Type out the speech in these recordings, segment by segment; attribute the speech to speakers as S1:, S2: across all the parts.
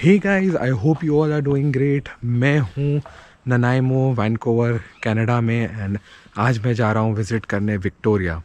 S1: Hey guys, I hope you all are doing great. मैं हूँ Nanaimo, Vancouver, Canada में, and आज मैं जा रहा हूँ विज़िट करने विक्टोरिया।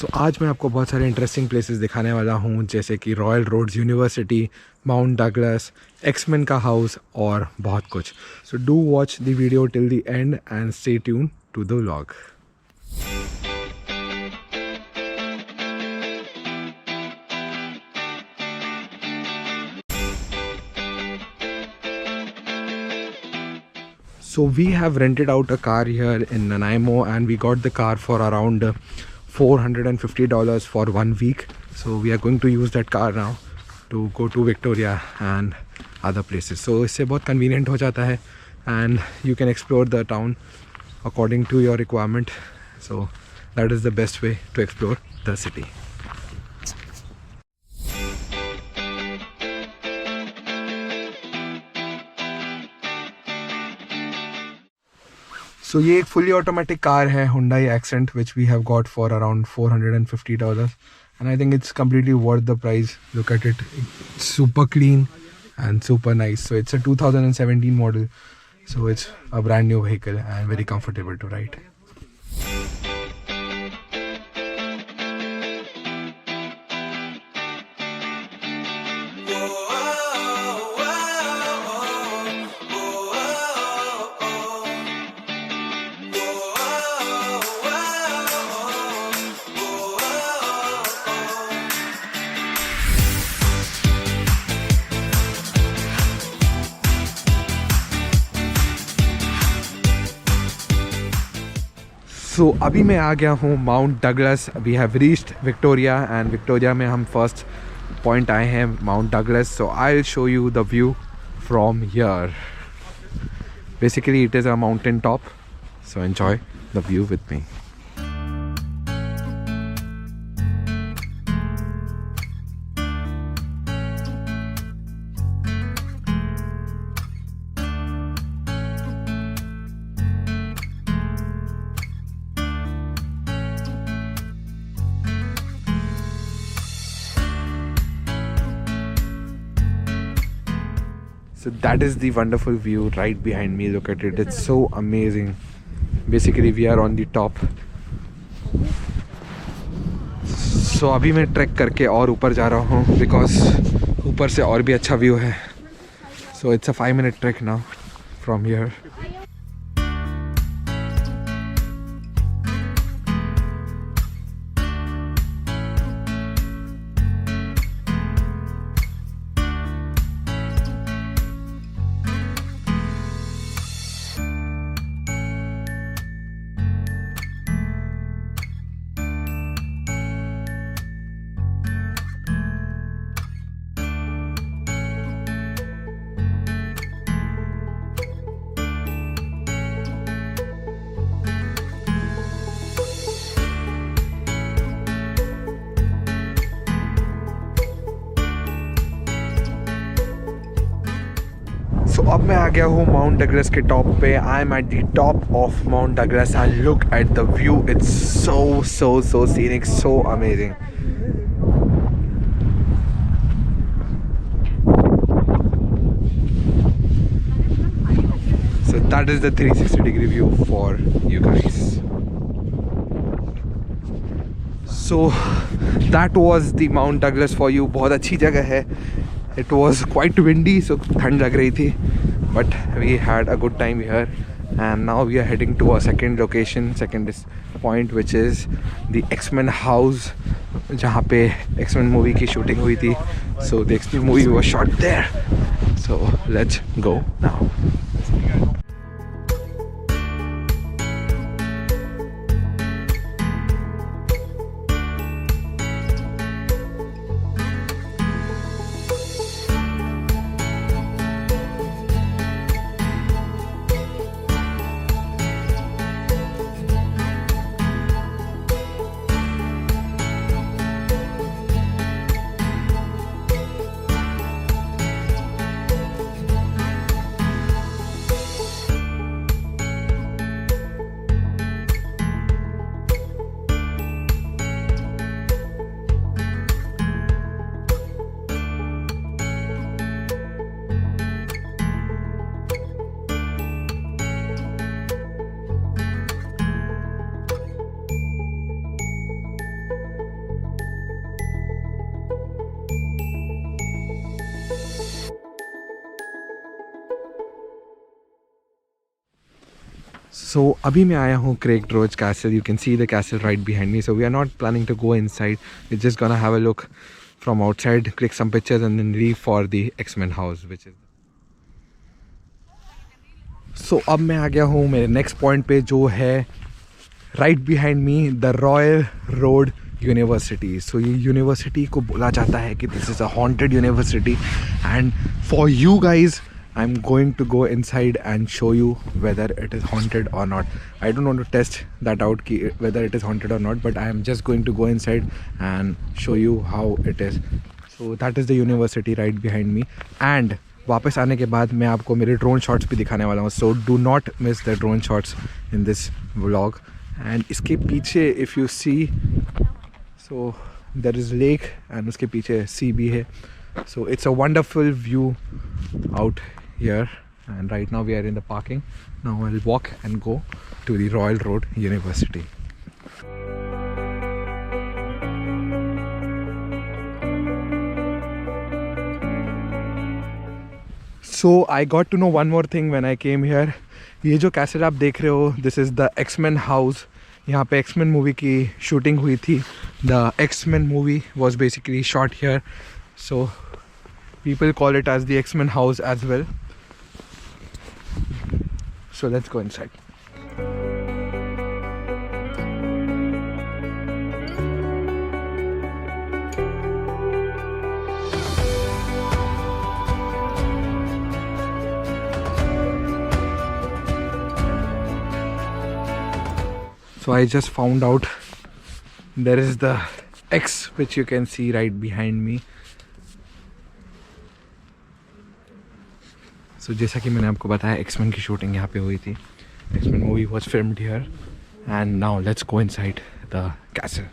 S1: सो आज मैं आपको बहुत सारे इंटरेस्टिंग प्लेसेस दिखाने वाला हूँ, जैसे कि Royal Roads University, Mount Douglas, एक्समैन का हाउस और बहुत कुछ। So do watch the video till the end and stay tune to the vlog. So we have rented out a car here in Nanaimo, and we got the car for around $450 for 1 week. So we are going to use that car now to go to Victoria and other places. So इससे बहुत convenient हो जाता है, and you can explore the town according to your requirement. So that is the best way to explore the city. So ये एक fully automatic car है, Hyundai Accent, which we have got for around $450, and I think it's completely worth the price. Look at it, it's super clean and super nice. So it's a 2017 model, so it's a brand new vehicle and very comfortable to ride. सो अभी मैं आ गया हूँ Mount Douglas. We have reached Victoria, and Victoria में हम first point आए हैं Mount Douglas. So I will show you the view from here. Basically it is a mountain top, so enjoy the view with me. So that is the wonderful view right behind me. Look at it, it's so amazing. Basically we are on the top. So अभी मैं track करके और ऊपर जा रहा हूँ, because ऊपर से और भी अच्छा व्यू है. So it's a 5-minute trek now from here. So अब मैं आ गया हूँ माउंट डगलस के टॉप पे. I am at the top of mount Douglas and look at the view. It's so scenic, so amazing. So that is the 360-degree view for you guys. So that was the Mount Douglas for you. बहुत अच्छी जगह है. It was quite windy, so ठंड लग रही थी, but we had a good time here. And now we are heading to a second location, second point, which is the X-Men house, जहाँ पे X-Men movie की shooting हुई थी. So the X-Men movie was shot there. So let's go now. So अभी मैं आया हूँ Craig Roach Castle. You can see the castle right behind me. So we are not planning to go inside. We're just gonna have a look from outside, click some pictures, and then leave for the X-Men house, which is. So अब मैं आ गया हूँ मेरे next point पे जो है right behind me, the Royal Road University. So ये university को बोला जाता है कि this is a haunted university, and for you guys I'm going to go inside and show you whether it is haunted or not. I don't want to test that out whether it is haunted or not, but I am just going to go inside and show you how it is. So that is the university right behind me, and वापस आने के बाद मैं आपको मेरे drone shots भी दिखाने वाला हूँ. So do not miss the drone shots in this vlog. And इसके पीछे if you see, so there is lake and उसके पीछे sea भी है. So it's a wonderful view out here, and right now we are in the parking. Now I'll walk and go to the Royal Road University. So I got to know one more thing when I came here. ये जो castle आप देख रहे हो, this is the X-Men house. यहाँ पे X-Men movie की shooting हुई थी. The X-Men movie was basically shot here. So people call it as the X-Men house as well. So let's go inside. So I just found out there is the X which you can see right behind me. So जैसा कि मैंने आपको बताया X-Men की shooting यहाँ पे हुई थी. X-Men movie was filmed here, and now let's go inside the castle.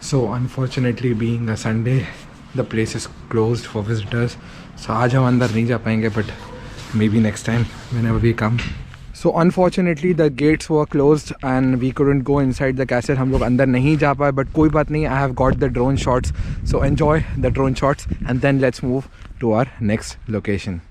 S1: So unfortunately, being a Sunday, the place is closed for visitors. So आज हम अंदर नहीं जा पाएंगे, but maybe next time whenever we come. So unfortunately the gates were closed and we couldn't go inside the castle. हम लोग अंदर नहीं जा पाए, but कोई बात नहीं. I have got the drone shots. So enjoy the drone shots, and then let's move to our next location.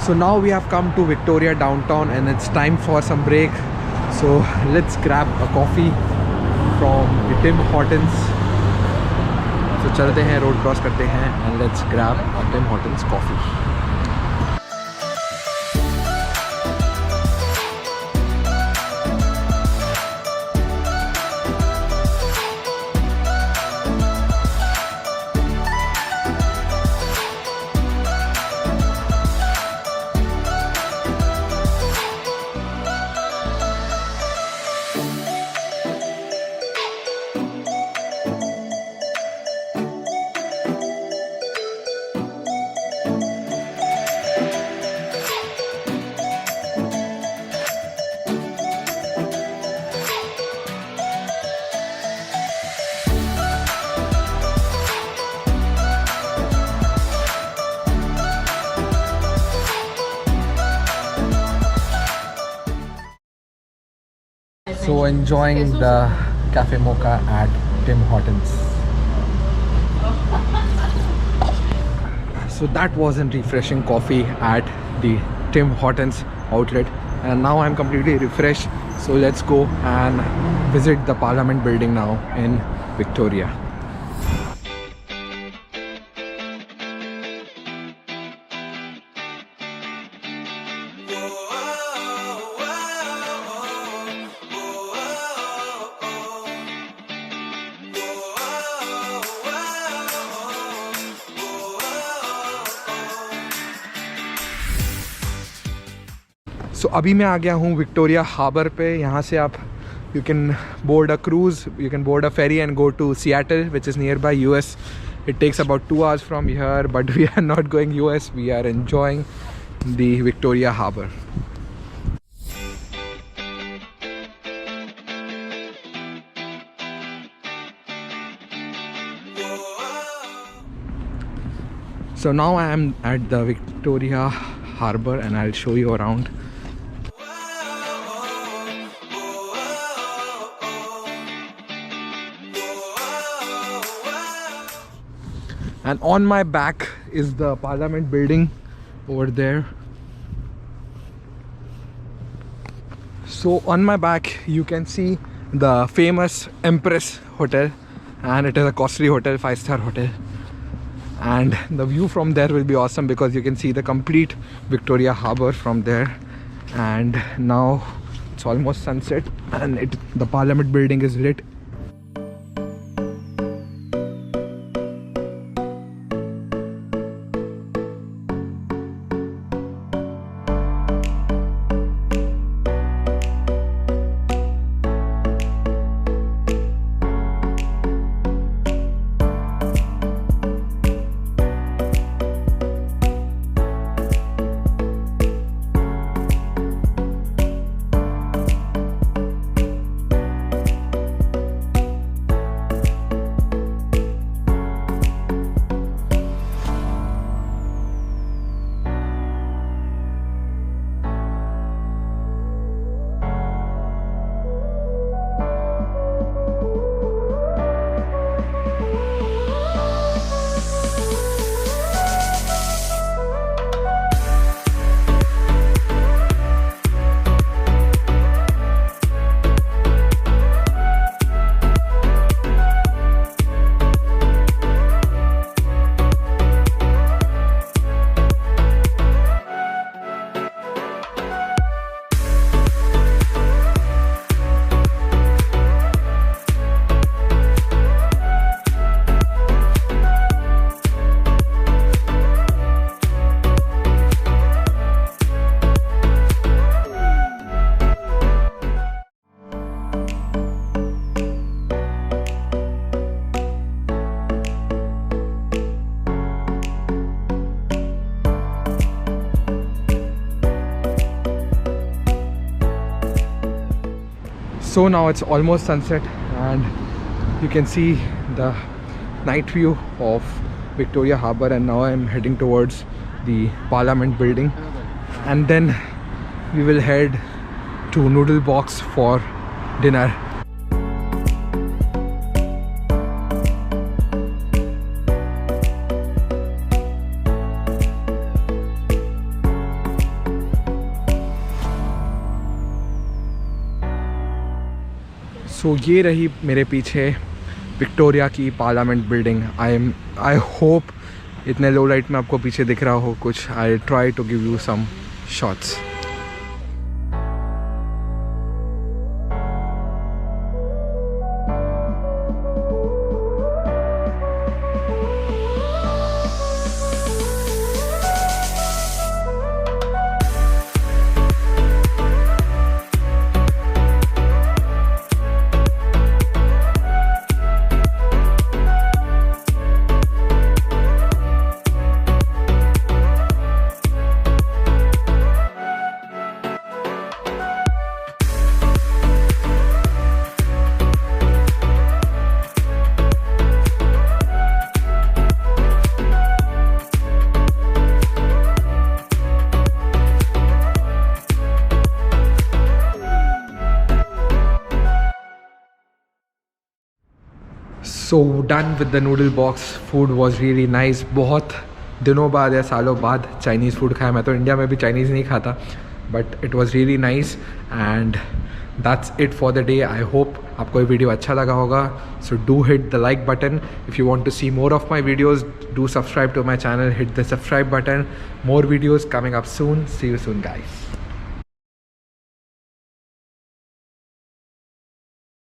S1: So now we have come to Victoria downtown and it's time for some break. So let's grab a coffee from the Tim Hortons. So चलते हैं, road cross करते हैं and let's grab a Tim Hortons coffee. So enjoying the cafe mocha at Tim Hortons. So that was a refreshing coffee at the Tim Hortons outlet and now I'm completely refreshed. So let's go and visit the Parliament building now in Victoria. So अभी मैं आ गया हूँ Victoria harbour पे. यहाँ से आप you can board a cruise, you can board a ferry and go to Seattle, which is nearby US. It takes about 2 hours from here, but we are not going US. We are enjoying the Victoria Harbour. So now I am at the Victoria Harbour and I'll show you around. And on my back is the Parliament building over there. So on my back you can see the famous Empress Hotel, and it is a costly hotel, 5-star hotel. And the view from there will be awesome because you can see the complete Victoria Harbour from there. And now it's almost sunset and the Parliament building is lit. So now it's almost sunset and you can see the night view of Victoria Harbour, and now I'm heading towards the Parliament building, and then we will head to Noodle Box for dinner. सो ये रही मेरे पीछे Victoria की parliament building. I hope इतने लो light में आपको पीछे दिख रहा हो कुछ. I try to give you some shots. So done with the noodle box. Food was really nice. बहुत दिनों बाद या सालों बाद चाइनीज़ फूड खाया. मैं तो इंडिया में भी चाइनीज़ नहीं खाता, but it was really nice. And that's it for the day. I hope आपको ये वीडियो अच्छा लगा होगा. So do hit the like button. If you want to see more of my videos, do subscribe to my channel. Hit the subscribe button. More videos coming up soon. See you soon, guys.